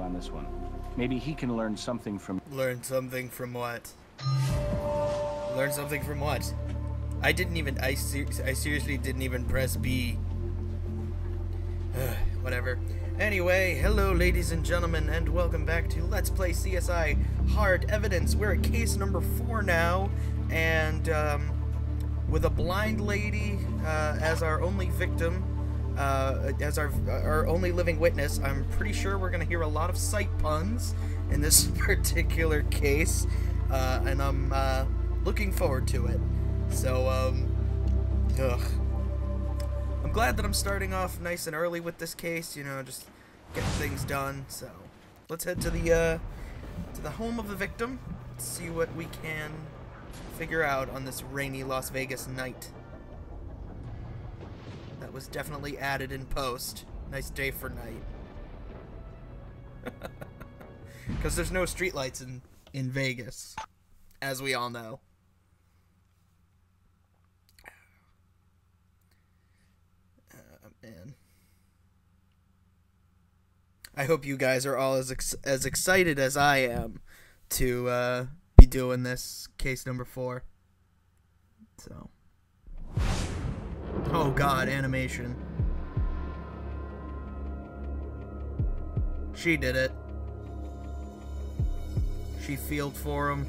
on this one. Maybe he can learn something from... Learn something from what? Learn something from what? I didn't even... I seriously didn't even press B. Whatever. Anyway, hello ladies and gentlemen, and welcome back to Let's Play CSI Hard Evidence. We're at case number 4 now, and with a blind lady as our only victim, as our only living witness. I'm pretty sure we're going to hear a lot of sight puns in this particular case, and I'm looking forward to it. So, I'm glad that I'm starting off nice and early with this case, you know, just getting things done. So, let's head to the home of the victim, see what we can figure out on this rainy Las Vegas night. That was definitely added in post. Nice day for night. Because there's no streetlights in Vegas, as we all know. Man. I hope you guys are all as excited as I am to be doing this case number 4. So. Oh god, animation. She did it. She field for him.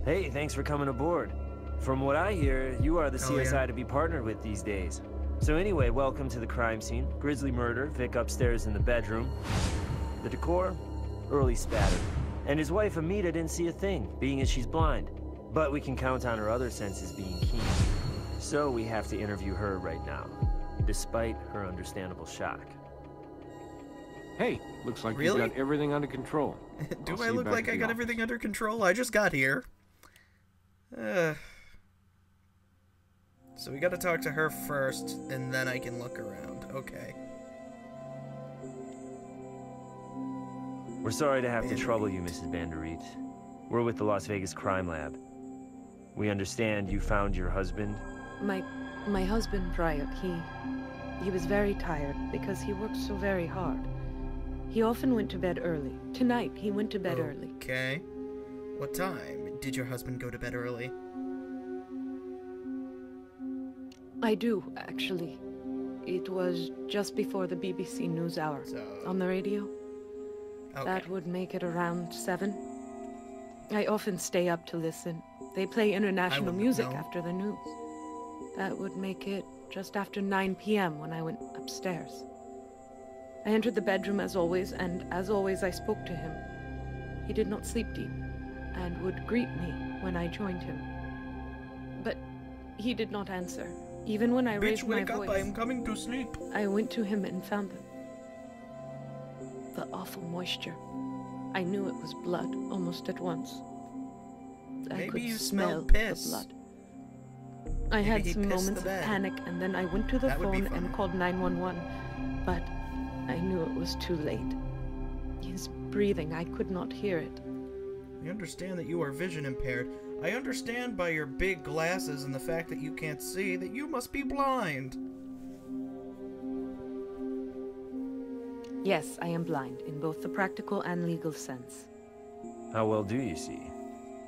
Hey, thanks for coming aboard. From what I hear, you are the CSI to be partnered with these days. So anyway, welcome to the crime scene. Grisly murder, Vic upstairs in the bedroom. The decor? Early spatter. And his wife Amita didn't see a thing, being as she's blind. But we can count on her other senses being keen. So we have to interview her right now, despite her understandable shock. Hey, looks like you got everything under control. Do I look like I got everything under control? I just got here. So we gotta talk to her first, and then I can look around. Okay. We're sorry to have to trouble you, Mrs. Banderit. We're with the Las Vegas Crime Lab. We understand you found your husband. My husband, Riot, he was very tired because he worked so very hard. He often went to bed early. Tonight, he went to bed early. Okay. What time did your husband go to bed early? I do, actually. It was just before the BBC NewsHour. On the radio. Okay. That would make it around 7. I often stay up to listen. They play international music after the news. That would make it just after 9 p.m. when I went upstairs. I entered the bedroom as always, and as always I spoke to him. He did not sleep deep, and would greet me when I joined him. But he did not answer. Even when I raised my voice. Bitch, wake up, I am coming to sleep. I went to him and found the awful moisture. I knew it was blood almost at once. I could smell the blood. I had some moments of panic, and then I went to the phone and called 911, but I knew it was too late. His breathing, I could not hear it. I understand that you are vision impaired. I understand by your big glasses and the fact that you can't see that you must be blind. Yes, I am blind, in both the practical and legal sense. How well do you see?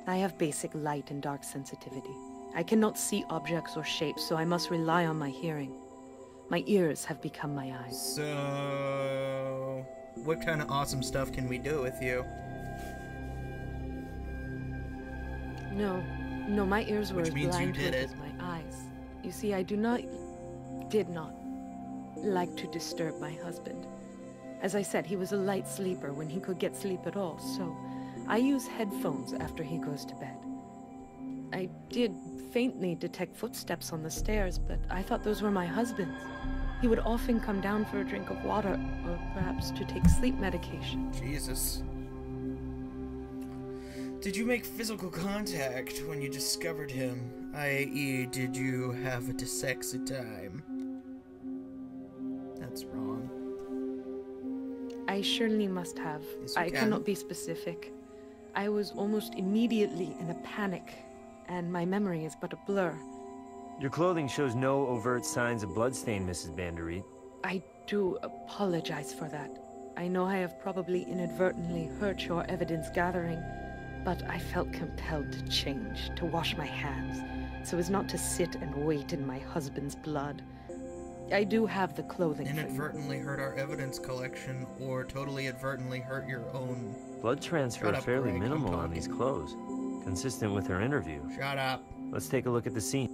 I have basic light and dark sensitivity. I cannot see objects or shapes, so I must rely on my hearing. My ears have become my eyes. So, what kind of awesome stuff can we do with you? No, my ears were as blind as my eyes. You see, I did not like to disturb my husband. As I said, he was a light sleeper when he could get sleep at all, so I use headphones after he goes to bed. I did faintly detect footsteps on the stairs, but I thought those were my husband's. He would often come down for a drink of water, or perhaps to take sleep medication. Jesus. Did you make physical contact when you discovered him? I.e., did you have a sexy time? That's wrong. I surely must have. Yes, I cannot be specific. I was almost immediately in a panic, and my memory is but a blur. Your clothing shows no overt signs of bloodstain, Mrs. Banderit. I do apologize for that. I know I have probably inadvertently hurt your evidence gathering, but I felt compelled to change, to wash my hands, so as not to sit and wait in my husband's blood. I do have the clothing for you. Inadvertently hurt our evidence collection, or totally advertently hurt your own. Blood transfer fairly minimal on these clothes, consistent with her interview. Shut up. Let's take a look at the scene.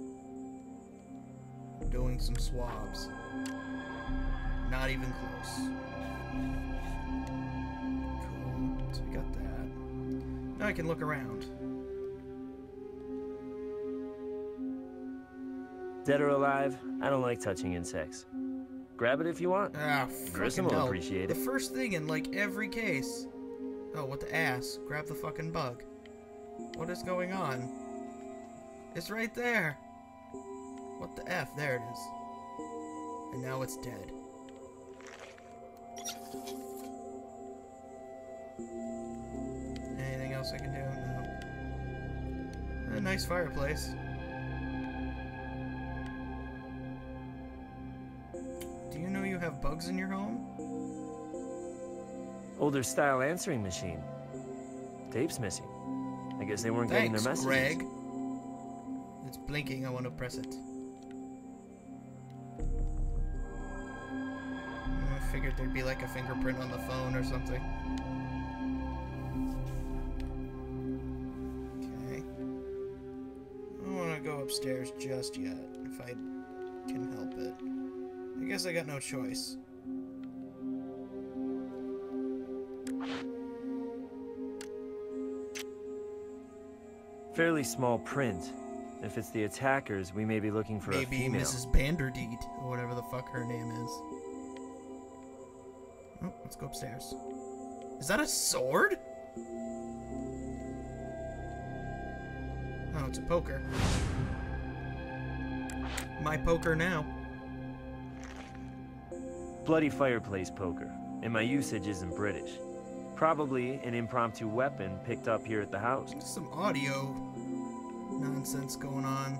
Doing some swabs. Not even close. Cool. So we got that. Now I can look around. Dead or alive, I don't like touching insects. Grab it if you want. Ah, Grissom will appreciate it. The first thing in like every case. Oh, what the ass? Grab the fucking bug. What is going on? It's right there. What the F? There it is. And now it's dead. Anything else I can do? No. A nice fireplace. Do you know you have bugs in your home? Older style answering machine. Tape's missing. I guess they weren't getting their messages. Greg. It's blinking. I want to press it. I figured there'd be like a fingerprint on the phone or something. Okay. I don't want to go upstairs just yet, if I can help it. I guess I got no choice. Fairly small print. If it's the attackers, we may be looking for a female. Maybe Mrs. Vanderdeet, or whatever the fuck her name is. Oh, let's go upstairs. Is that a sword? Oh, it's a poker. My poker now. Bloody fireplace poker, and my usage isn't British. Probably an impromptu weapon picked up here at the house. Just some audio nonsense going on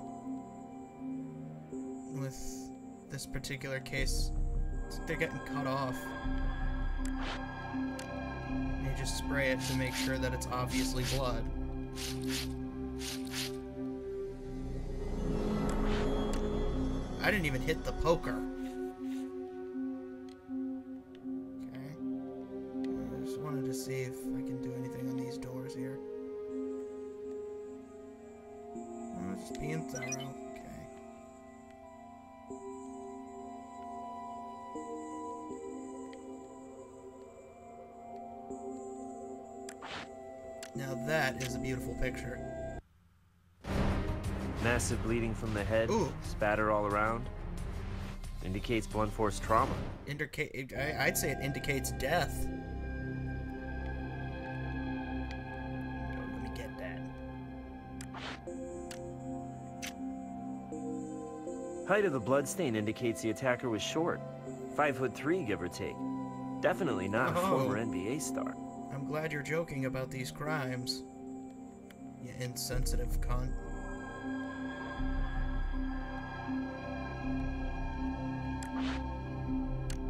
with this particular case. It's like they're getting cut off. You just spray it to make sure that it's obviously blood. I didn't even hit the poker. Okay. I just wanted to see if I can do anything on these doors here. Oh, just being thorough. Okay. Now that is a beautiful picture. Massive bleeding from the head, Ooh. spatter all around. Indicates blunt force trauma. I'd say it indicates death. Let me get that. Height of the bloodstain indicates the attacker was short. 5'3", give or take. Definitely not a former NBA star. I'm glad you're joking about these crimes. You insensitive cunt.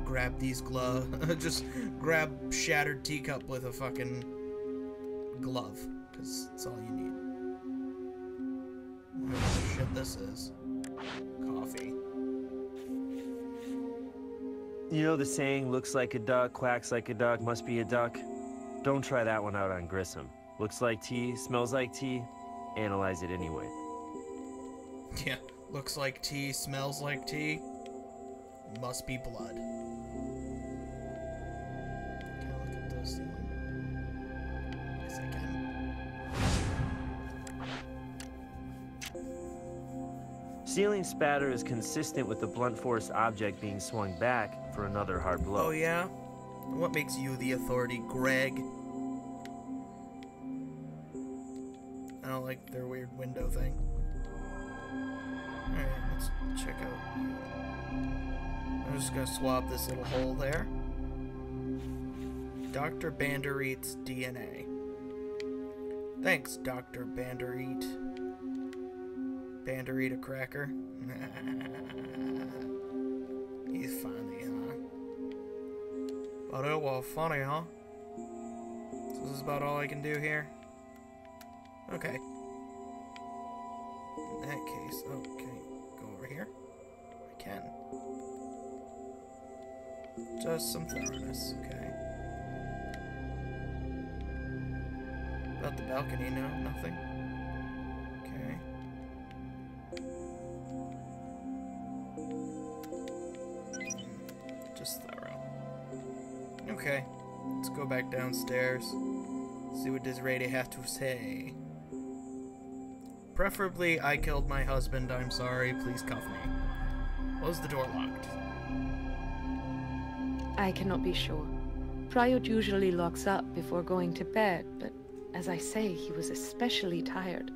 Grab these gloves. Just grab shattered teacup with a fucking glove. Because that's all you need. Whatever the shit this is. Coffee. You know the saying, looks like a duck, quacks like a duck, must be a duck? Don't try that one out on Grissom. Looks like tea, smells like tea, analyze it anyway. Yeah, looks like tea, smells like tea. Must be blood. Can I look at the ceiling? Yes, I can. Ceiling spatter is consistent with the blunt force object being swung back for another hard blow. Oh yeah? What makes you the authority, Greg? I don't like their weird window thing. Alright, let's check out. I'm just gonna swab this little hole there. Dr. Bandereet's DNA. Thanks, Dr. Bandereet. Bandereet a cracker. He's funny, huh? Oh, no, well, funny, huh? So this is about all I can do here? Okay. In that case, okay, go over here. I can. Just some thoroughness, okay. About the balcony, no, nothing. Okay. Just thorough. Okay, let's go back downstairs. See what this lady has to say. Preferably, I killed my husband, I'm sorry, please cuff me. Was the door locked? I cannot be sure. Pryor usually locks up before going to bed, but as I say, he was especially tired.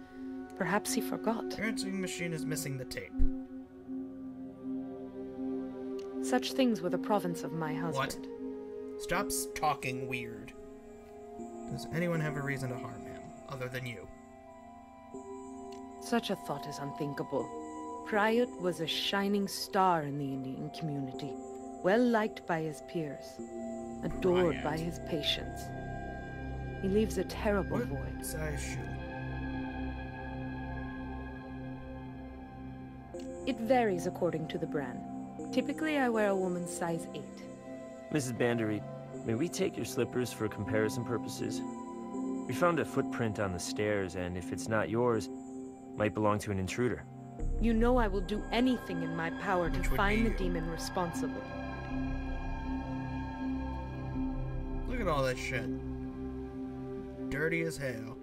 Perhaps he forgot. The answering machine is missing the tape. Such things were the province of my husband. What? Stop talking weird. Does anyone have a reason to harm him, other than you? Such a thought is unthinkable. Pryor was a shining star in the Indian community, well liked by his peers, adored by his patients. He leaves a terrible void. What size shoe? It varies according to the brand. Typically, I wear a woman's size 8. Mrs. Bandery, may we take your slippers for comparison purposes? We found a footprint on the stairs, and if it's not yours, might belong to an intruder. You know I will do anything in my power to find the demon responsible. Look at all that shit. Dirty as hell.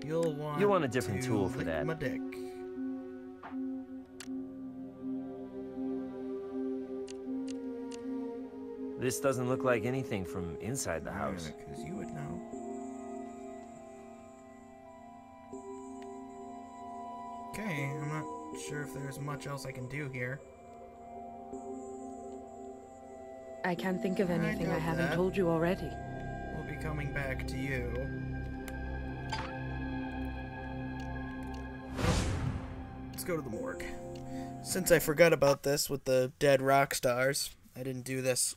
You'll want a different tool for that. My dick. This doesn't look like anything from inside the house. Because you would know. Okay, I'm not sure if there's much else I can do here. I can't think of anything I haven't told you already. We'll be coming back to you. Let's go to the morgue. Since I forgot about this with the dead rock stars, I didn't do this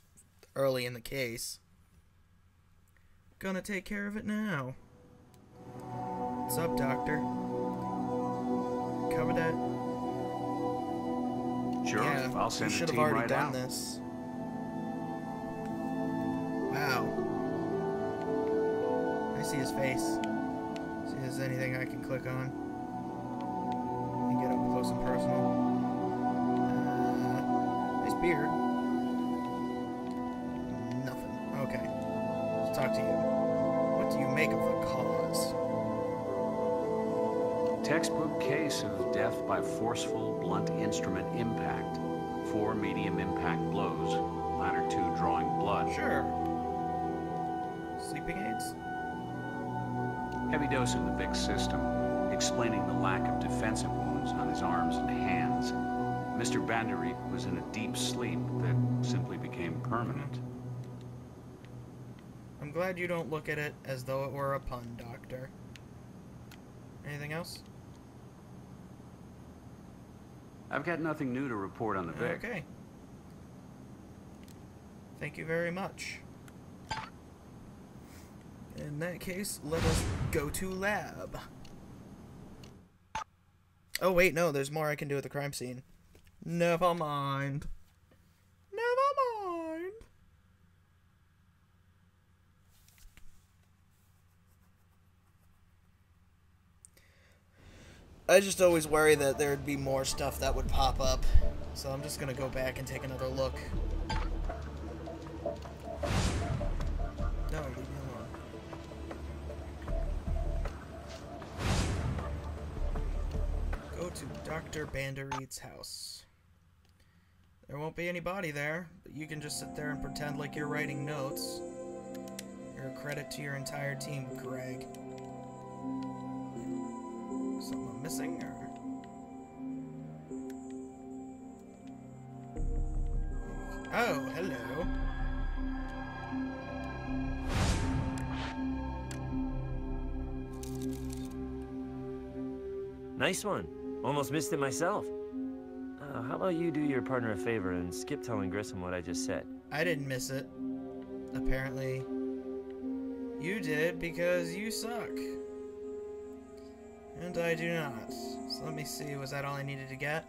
early in the case. Gonna take care of it now. What's up, doctor? Cover that? Sure, yeah, I'll send you a should have team already right done out. this. Wow. I see his face. See if there's anything I can click on. And get up close and personal. Nice beard. Nothing. Okay. Let's talk to you. What do you make of the cause? Textbook case of death by forceful, blunt instrument impact. 4 medium impact blows, latter 2 drawing blood. Sure. Sleeping aids? Heavy dose of the Vic system, explaining the lack of defensive wounds on his arms and hands. Mr. Bandery was in a deep sleep that simply became permanent. I'm glad you don't look at it as though it were a pun, Doctor. Anything else? I've got nothing new to report on the Vic. Okay. Thank you very much. In that case, let us go to lab. Oh wait, no, there's more I can do at the crime scene. Never mind. Never mind. I just always worry that there'd be more stuff that would pop up. So I'm just gonna go back and take another look. No, leave me alone. Go to Dr. Bandery's house. There won't be anybody there, but you can just sit there and pretend like you're writing notes. You're a credit to your entire team, Greg. Something I'm missing, or? Oh, hello. Nice one. Almost missed it myself. How about you do your partner a favor and skip telling Grissom what I just said? I didn't miss it. Apparently, you did because you suck. And I do not. So let me see, was that all I needed to get?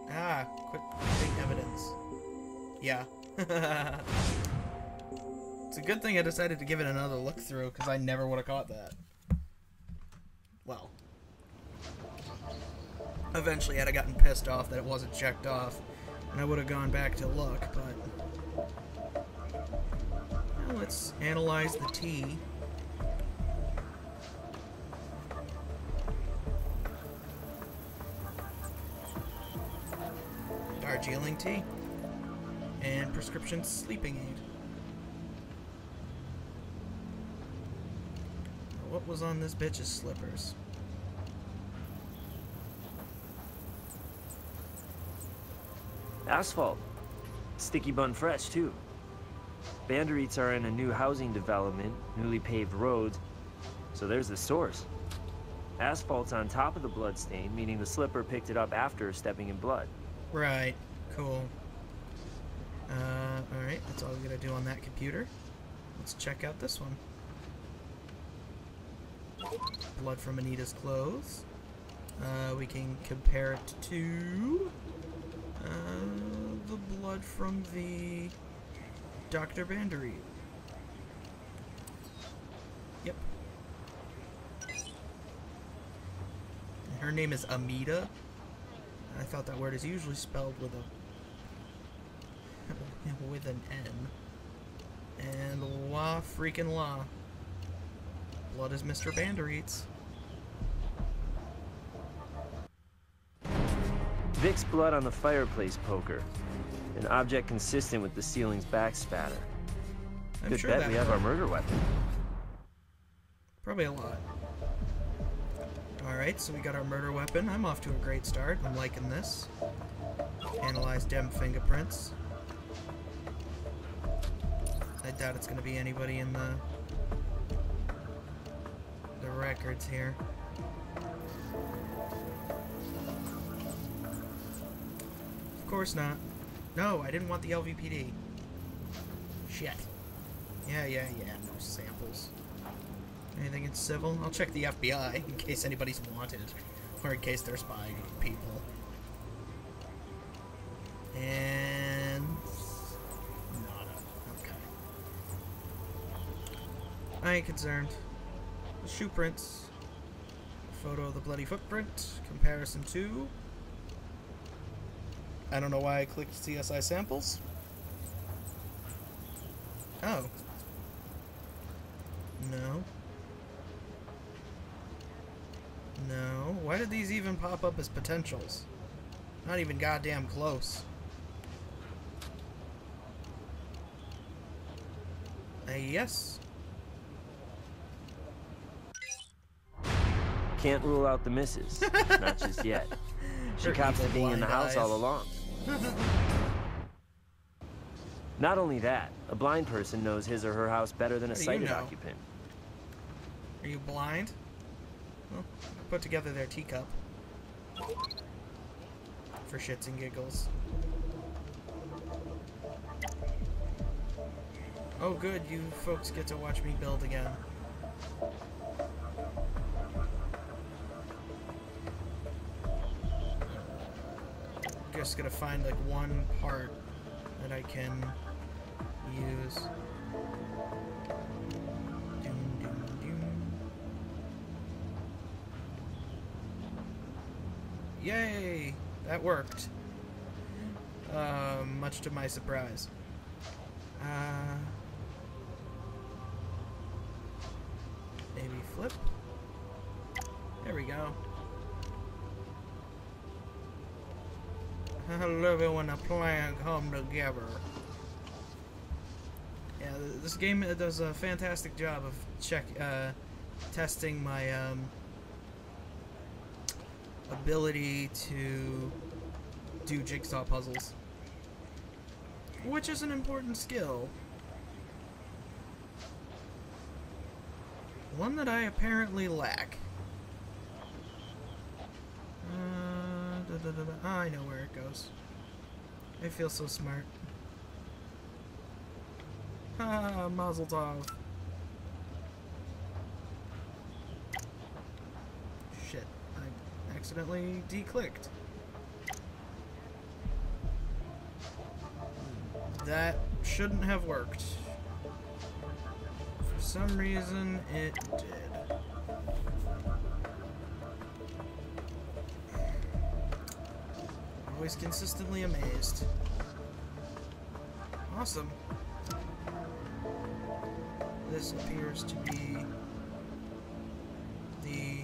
Ah, quit putting evidence. Yeah. It's a good thing I decided to give it another look through, because I never would have caught that. Well. Eventually I'd have gotten pissed off that it wasn't checked off, and I would have gone back to look, but... Well, let's analyze the tea. Darjeeling tea. And prescription sleeping aid. What was on this bitch's slippers? Asphalt. Sticky bun fresh, too. Bandereats are in a new housing development, newly paved roads, so there's the source. Asphalt's on top of the blood stain, meaning the slipper picked it up after stepping in blood. Right. Cool. Alright, that's all we gotta do on that computer. Let's check out this one. Blood from Anita's clothes. We can compare it to the blood from the Dr. Bandery. Yep. Her name is Amita. I thought that word is usually spelled with an N. And la freaking la. Blood is Mr. Bandereats. Vic's blood on the fireplace poker. An object consistent with the ceiling's back spatter. Good sure bet we have our murder weapon. Probably a lot. Alright, so we got our murder weapon. I'm off to a great start. I'm liking this. Analyze dem fingerprints. I doubt it's going to be anybody in the records here. Of course not. No, I didn't want the LVPD. Shit. Yeah, no samples. Anything in civil? I'll check the FBI in case anybody's wanted. Or in case they're spying on people. And... nada. Okay. I ain't concerned. The shoe prints. Photo of the bloody footprint. Comparison to... I don't know why I clicked CSI samples. Oh. No. No. Why did these even pop up as potentials? Not even goddamn close. Yes. Can't rule out the missus. Not just yet. She cops to being in the house all along. Not only that, a blind person knows his or her house better than a sighted occupant. Are you blind? Well, put together their teacup. For shits and giggles. Oh good, you folks get to watch me build again. Just gonna find like one part that I can use. Doom, doom, doom. Yay! That worked. Much to my surprise. Maybe flip. There we go. I love it when a plan come together. Yeah, this game does a fantastic job of testing my ability to do jigsaw puzzles, which is an important skill. One that I apparently lack. I know where it goes. I feel so smart. Ah, Mazel Tov. Shit, I accidentally declicked. That shouldn't have worked. For some reason, it did. Always consistently amazed. Awesome. This appears to be the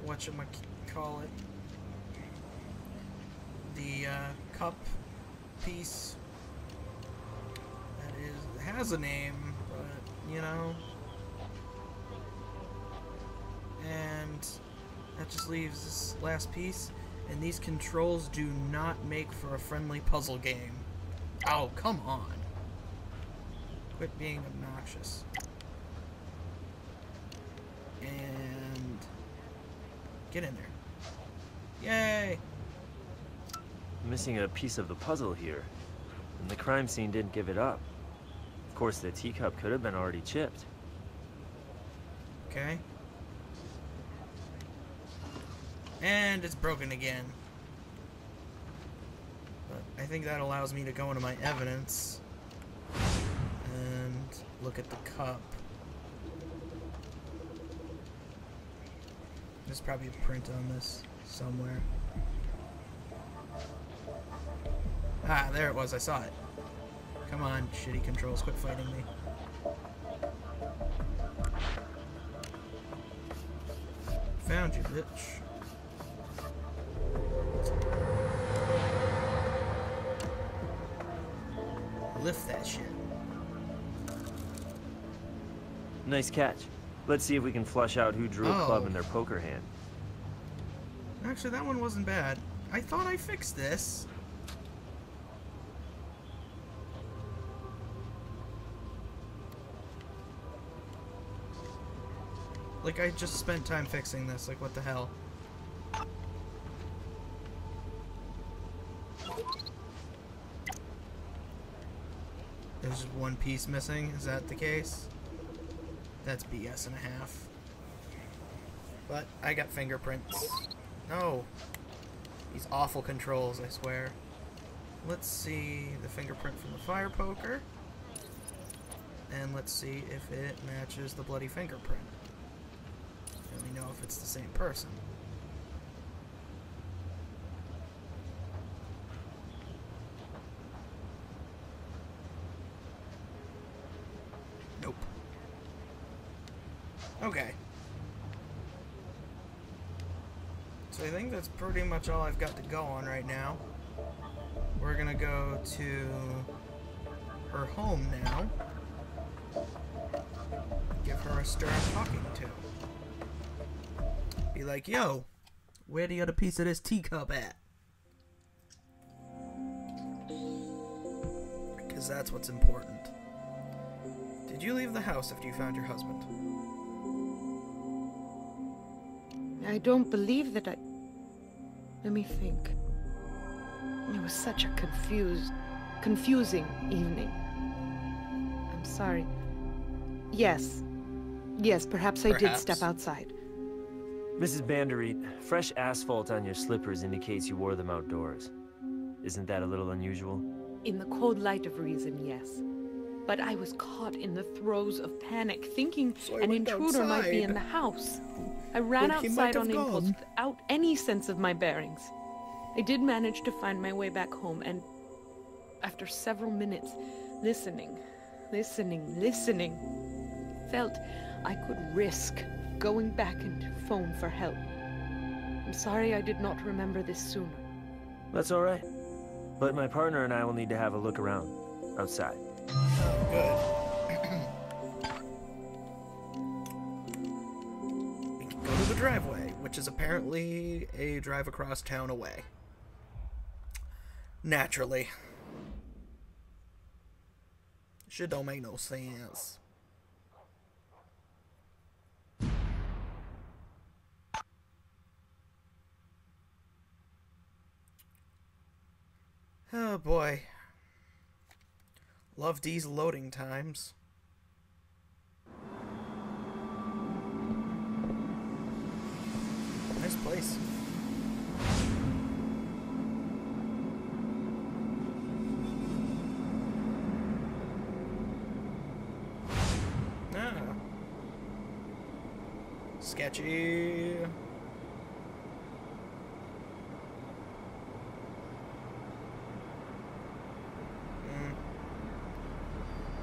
whatchamacallit, the cup piece that has a name, but you know, and that just leaves this last piece, and these controls do not make for a friendly puzzle game. Oh, come on. Quit being obnoxious. And get in there. Yay! Missing a piece of the puzzle here, and the crime scene didn't give it up. Of course, the teacup could have been already chipped. Okay. And it's broken again. But I think that allows me to go into my evidence and look at the cup. There's probably a print on this somewhere. Ah, there it was. I saw it. Come on, shitty controls. Quit fighting me. Found you, bitch. Lift that shit. Nice catch. Let's see if we can flush out who drew a club in their poker hand. Actually, that one wasn't bad. I thought I fixed this. Like, I just spent time fixing this. Like, what the hell? There's one piece missing. Is that the case? That's BS and a half. But I got fingerprints. No. These awful controls, I swear. Let's see the fingerprint from the fire poker. And let's see if it matches the bloody fingerprint. Let me know if it's the same person. Nope. Okay. So I think that's pretty much all I've got to go on right now. We're gonna go to her home now. Give her a stern talking to. Be like, yo, where the other piece of this teacup at? Because that's what's important. Did you leave the house after you found your husband? I don't believe that I... Let me think. It was such a confusing evening. I'm sorry. Yes. Yes, perhaps I did step outside. Mrs. Bandery, fresh asphalt on your slippers indicates you wore them outdoors. Isn't that a little unusual? In the cold light of reason, yes. But I was caught in the throes of panic, thinking an intruder might be in the house. I ran outside on impulse without any sense of my bearings. I did manage to find my way back home, and after several minutes, listening, felt I could risk going back and phone for help. I'm sorry I did not remember this sooner. That's all right. But my partner and I will need to have a look around outside. Good. We can go to the driveway, which is apparently a drive across town away. Naturally. Shit don't make no sense. Oh boy. Love these loading times. Nice place. Ah. Sketchy.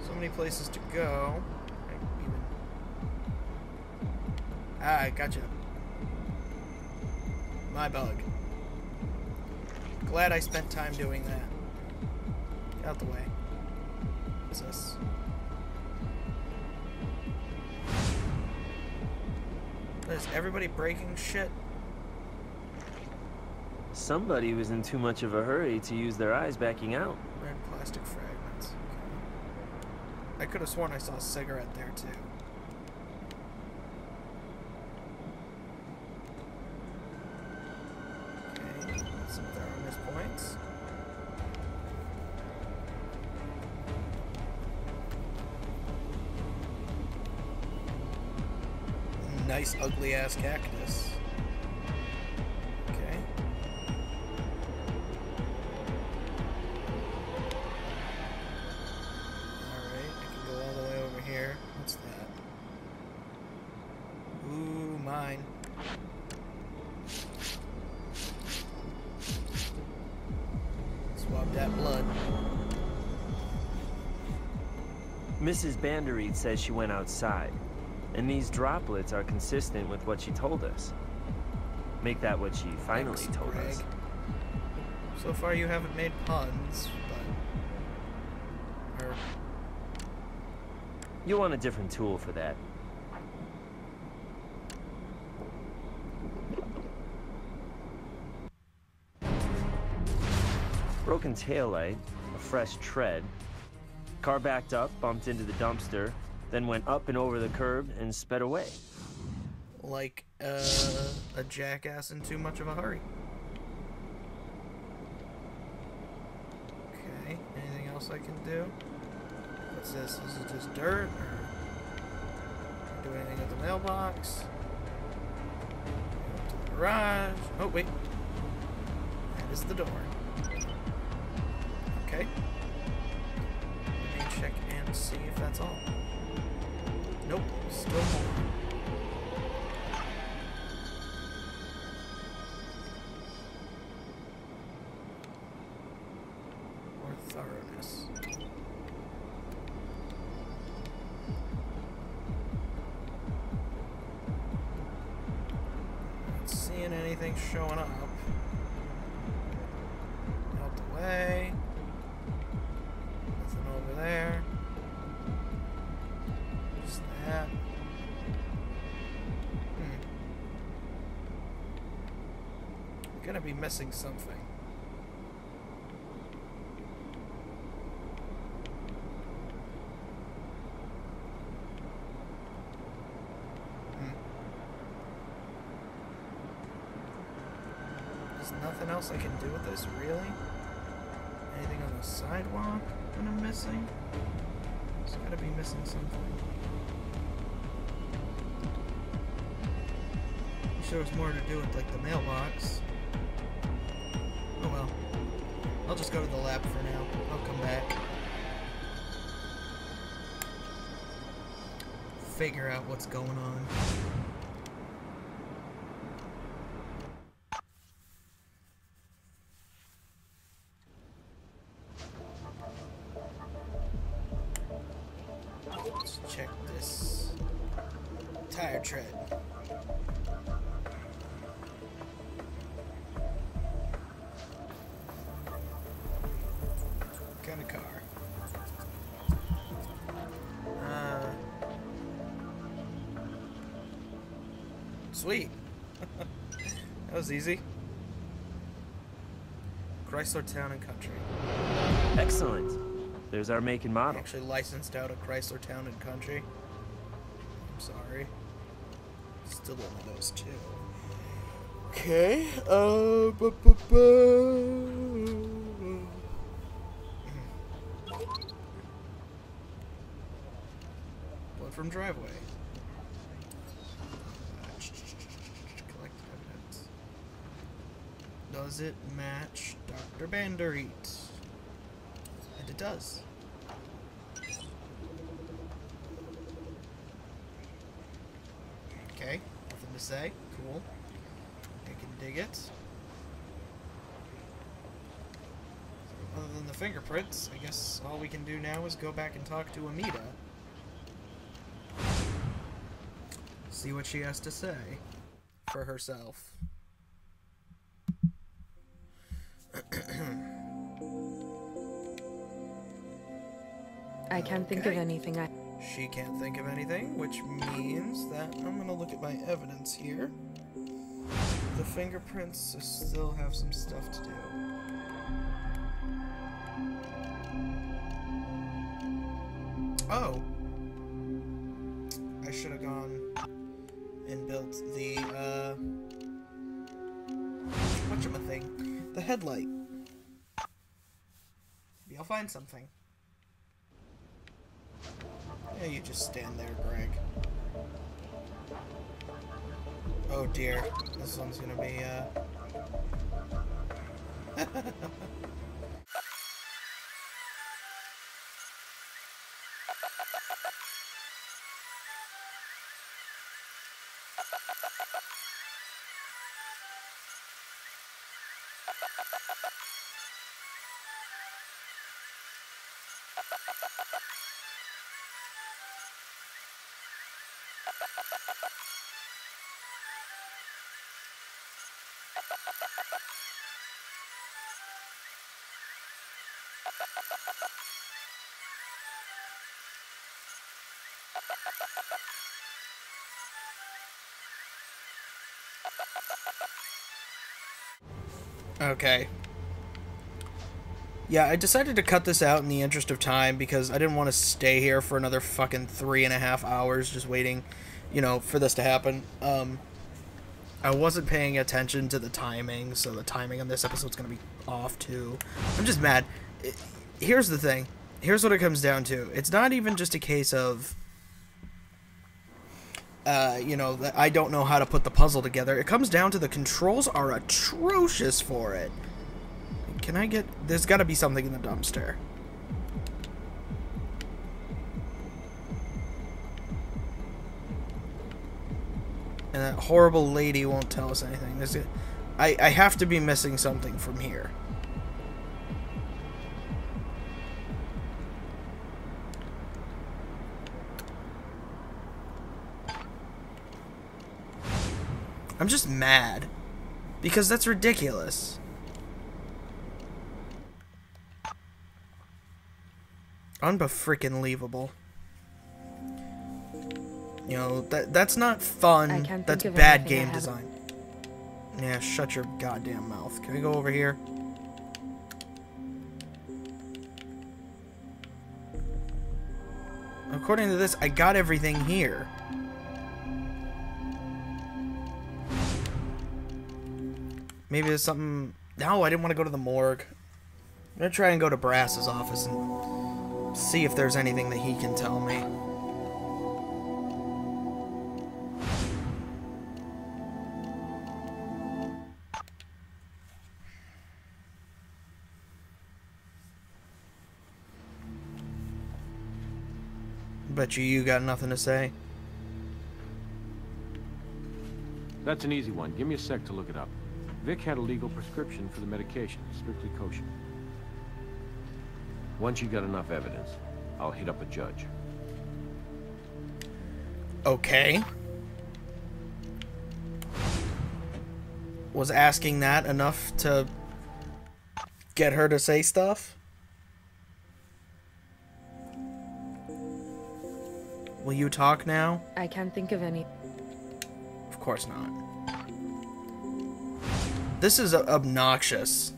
So many places to go. Ah, I gotcha. My bug. Glad I spent time doing that. Get out the way. What's this? Is everybody breaking shit? Somebody was in too much of a hurry to use their eyes backing out. Red plastic fragments. Okay. I could have sworn I saw a cigarette there too. Okay, some thoroughness points. Nice ugly ass cactus. Okay. Alright, I can go all the way over here. What's that? Ooh, mine. Swab that blood. Mrs. Bandereed says she went outside, and these droplets are consistent with what she told us. Make that what she finally Thanks, told Greg. us. So far you haven't made puns, but... You'll want a different tool for that. Broken taillight, a fresh tread. Car backed up, bumped into the dumpster, then went up and over the curb and sped away. Like, a jackass in too much of a hurry. Okay, anything else I can do? What's this? Is it just dirt, or... do anything with the mailbox? Go up to the garage. Oh, wait. That is the door. Okay. Let me check and see if that's all. Nope, still more. More thoroughness. Not seeing anything showing up. Out the way. Nothing over there. Just that. I'm gonna be missing something. There's nothing else I can do with this, really? Anything on the sidewalk that I'm missing? There's gotta be missing something. I'm sure it's more to do with, like, the mailbox. Oh well. I'll just go to the lab for now. I'll come back. Figure out what's going on. Let's check this tire tread. What kind of car? Sweet. That was easy. Chrysler Town and Country. Excellent. There's our make and I model. actually licensed out a Chrysler Town and Country. I'm sorry. Still one of those two. Okay. from driveway. Collect evidence. Does it match Dr. Banderit? And it does. Okay, nothing to say. Cool. I can dig it. Other than the fingerprints, I guess all we can do now is go back and talk to Amita. See what she has to say for herself. I can't think of anything. She can't think of anything, which means that I'm gonna look at my evidence here. The fingerprints still have some stuff to do. Oh! I should have gone and built the, whatchamathing? The headlight. Maybe I'll find something. Yeah, you just stand there, Greg. Oh dear, this one's gonna be, okay. Yeah, I decided to cut this out in the interest of time because I didn't want to stay here for another fucking 3.5 hours just waiting, you know, for this to happen. I wasn't paying attention to the timing, so the timing on this episode's gonna be off too. I'm just mad. Here's the thing. Here's what it comes down to. It's not even just a case of, you know, that I don't know how to put the puzzle together. It comes down to the controls are atrocious for it. Can I get... There's got to be something in the dumpster. And that horrible lady won't tell us anything. I have to be missing something from here. I'm just mad. Because that's ridiculous. Unbefrickin-leavable. You know, that's not fun. That's bad game design. Yeah, shut your goddamn mouth. Can we go over here? According to this, I got everything here. Maybe there's something... No, I didn't want to go to the morgue. I'm gonna try and go to Brass's office and see if there's anything that he can tell me. Bet you got nothing to say. That's an easy one. Give me a sec to look it up. Vic had a legal prescription for the medication, strictly kosher. Once you got enough evidence, I'll hit up a judge. Okay. Was asking that enough to get her to say stuff? Will you talk now? I can't think of any. Of course not. This is obnoxious.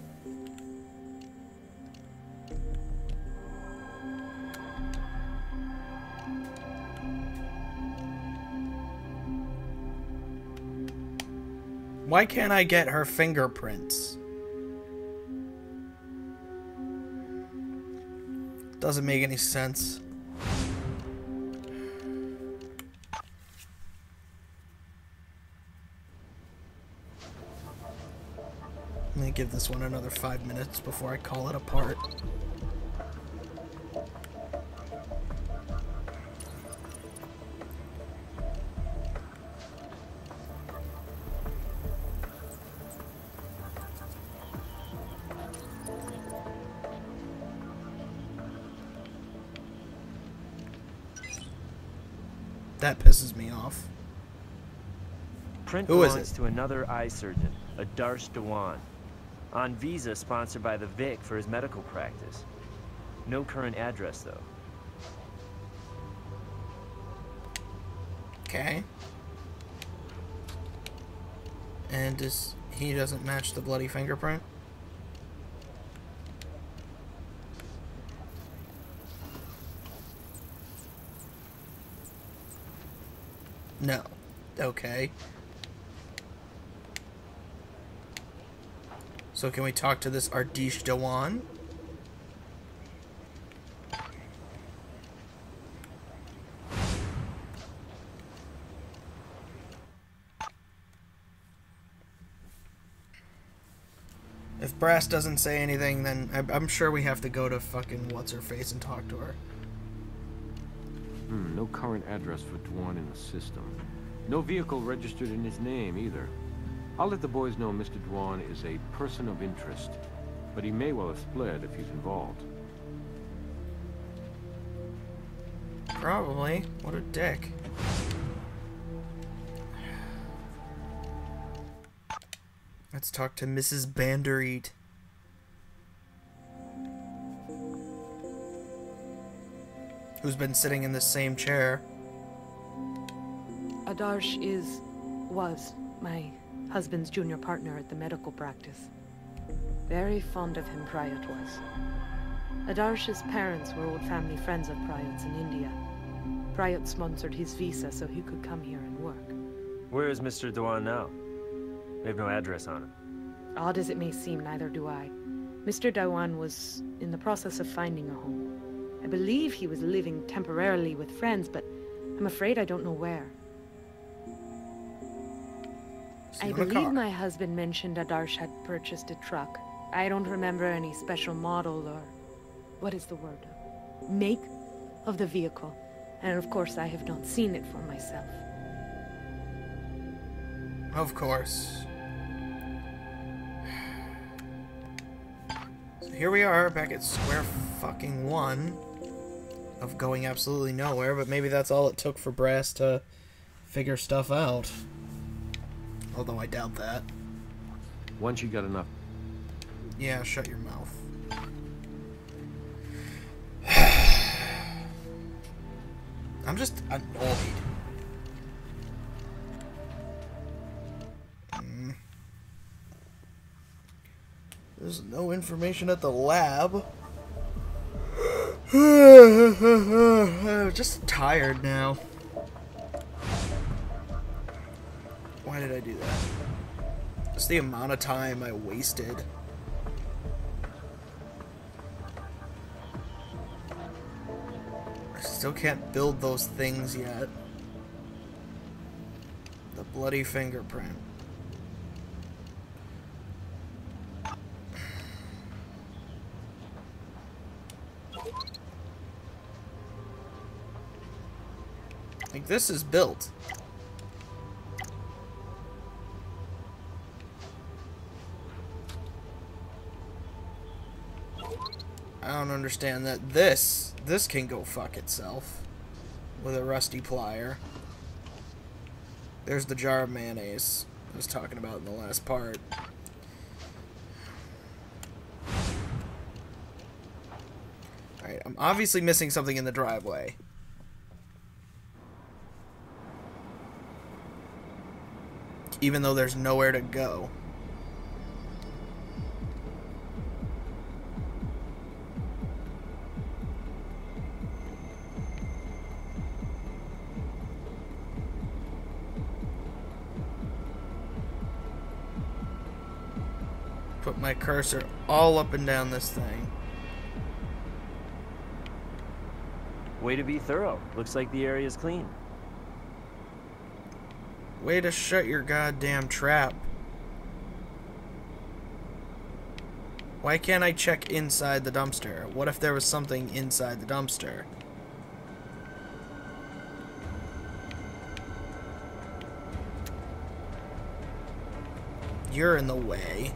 Why can't I get her fingerprints? Doesn't make any sense. gonna give this one another 5 minutes before I call it apart. That pisses me off. Print Who is belongs it? to another eye surgeon, Adarsh Dewan. On visa sponsored by the Vic for his medical practice. No current address, though. Okay. And he doesn't match the bloody fingerprint? No. Okay. So can we talk to this Ardish Dewan? If Brass doesn't say anything, then I'm sure we have to go to fucking what's-her-face and talk to her. No current address for Dwan in the system. No vehicle registered in his name, either. I'll let the boys know Mr. Dwan is a person of interest, but he may well have split if he's involved. Probably. What a dick. Let's talk to Mrs. Bandereat. Who's been sitting in the same chair. Adarsh was my husband's junior partner at the medical practice. Very fond of him, Prayat was. Adarsh's parents were old family friends of Prayat's in India. Prayat sponsored his visa so he could come here and work. Where is Mr. Dewan now? We have no address on him. Odd as it may seem, neither do I. Mr. Dewan was in the process of finding a home. I believe he was living temporarily with friends, but I'm afraid I don't know where. I believe my husband mentioned Adarsh had purchased a truck. I don't remember any special model or... what is the word? Make of the vehicle. And of course I have not seen it for myself. Of course. So here we are, back at square fucking one of going absolutely nowhere, but maybe that's all it took for Brass to figure stuff out. Although I doubt that. Once you got enough. Yeah, shut your mouth. I'm just annoyed. There's no information at the lab. I'm just tired now. Why did I do that? Just the amount of time I wasted. I still can't build those things yet. The bloody fingerprint. Like, this is built. I don't understand that this can go fuck itself with a rusty plier. There's the jar of mayonnaise I was talking about in the last part. Alright, I'm obviously missing something in the driveway. Even though there's nowhere to go. Put my cursor all up and down this thing. Way to be thorough. Looks like the area's clean. Way to shut your goddamn trap. Why can't I check inside the dumpster? What if there was something inside the dumpster? You're in the way.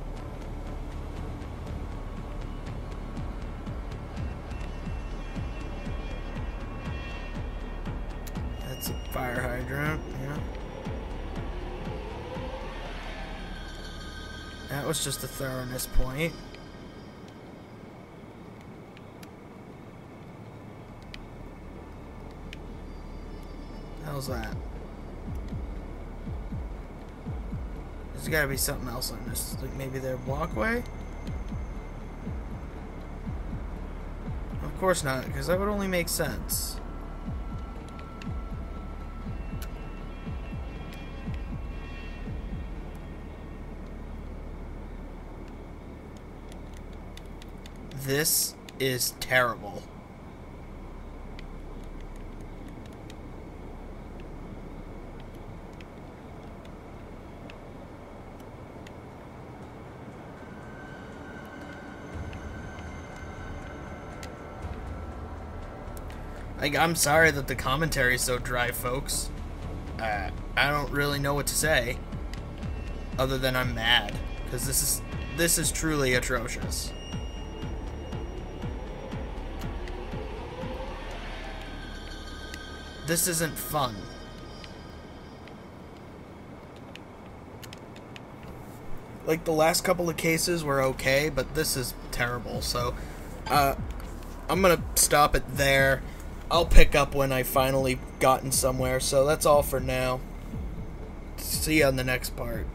That's a fire hydrant, yeah. That was just a thoroughness point. How's that? There's gotta be something else on this. Like maybe their walkway? Of course not, because that would only make sense. This is terrible. Like, I'm sorry that the commentary is so dry, folks. I don't really know what to say, other than I'm mad, because this is truly atrocious. This isn't fun. Like, the last couple of cases were okay, but this is terrible. So, I'm gonna stop it there. I'll pick up when I finally gotten somewhere. So that's all for now. See you on the next part.